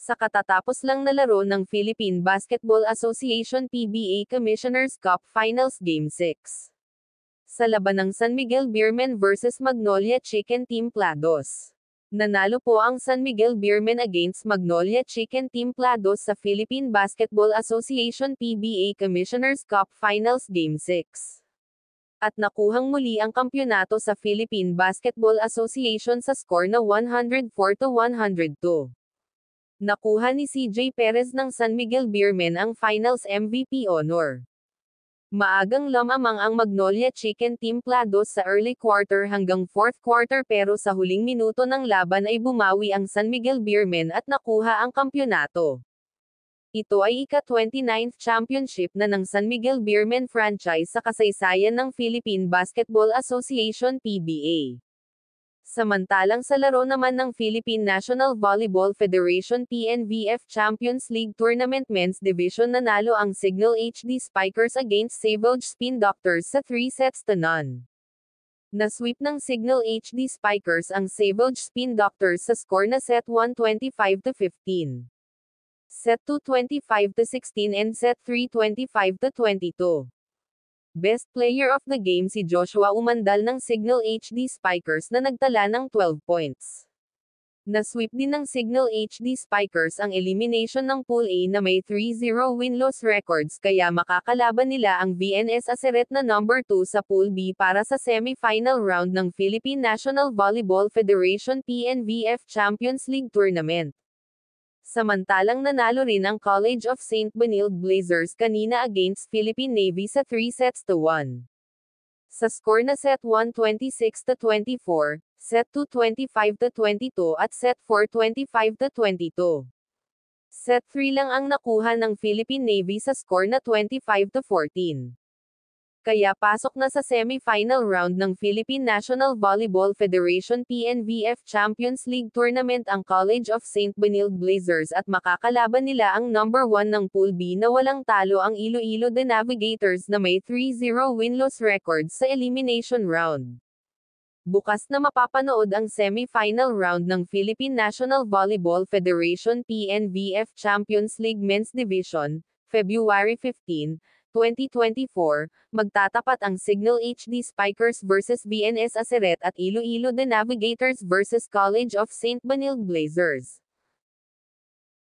Sa katatapos lang na laro ng Philippine Basketball Association PBA Commissioners Cup Finals Game 6. Sa laban ng San Miguel Beermen vs Magnolia Chicken Team Plados. Nanalo po ang San Miguel Beermen against Magnolia Chicken Team Plados sa Philippine Basketball Association PBA Commissioners Cup Finals Game 6. At nakuhang muli ang kampyonato sa Philippine Basketball Association sa score na 104-102. Nakuha ni CJ Perez ng San Miguel Beermen ang Finals MVP honor. Maagang lamang ang Magnolia Chicken Team Plados sa early quarter hanggang fourth quarter pero sa huling minuto ng laban ay bumawi ang San Miguel Beermen at nakuha ang kampyonato. Ito ay ika-29th championship na ng San Miguel Beermen franchise sa kasaysayan ng Philippine Basketball Association PBA. Samantalang sa laro naman ng Philippine National Volleyball Federation PNVF Champions League Tournament Men's Division nanalo ang Signal HD Spikers against Savage Spin Doctors sa 3-0. Na-sweep ng Signal HD Spikers ang Savage Spin Doctors sa score na set 1 25-15. Set 2 25-16 and set 3 25-22. Best player of the game si Joshua Umandal ng Signal HD Spikers na nagtala ng 12 points. Na-sweep din ng Signal HD Spikers ang elimination ng Pool A na may 3-0 win-loss records kaya makakalaban nila ang VNS Aseret na number 2 sa Pool B para sa semi-final round ng Philippine National Volleyball Federation PNVF Champions League Tournament. Samantalang nanalo rin ang College of St. Benilde Blazers kanina against Philippine Navy sa 3-1. Sa score na set 1 26-24, set 2 25-22 at set 4 25-22. Set 3 lang ang nakuha ng Philippine Navy sa score na 25-14. Kaya pasok na sa semi-final round ng Philippine National Volleyball Federation PNVF Champions League Tournament ang College of St. Benilde Blazers at makakalaban nila ang number 1 ng Pool B na walang talo ang Iloilo The Navigators na may 3-0 win-loss records sa elimination round. Bukas na mapapanood ang semi-final round ng Philippine National Volleyball Federation PNVF Champions League Men's Division, February 15, 2024, magtatapat ang Signal HD Spikers vs VNS Aseret at Iloilo The Navigators vs College of St. Benilde Blazers.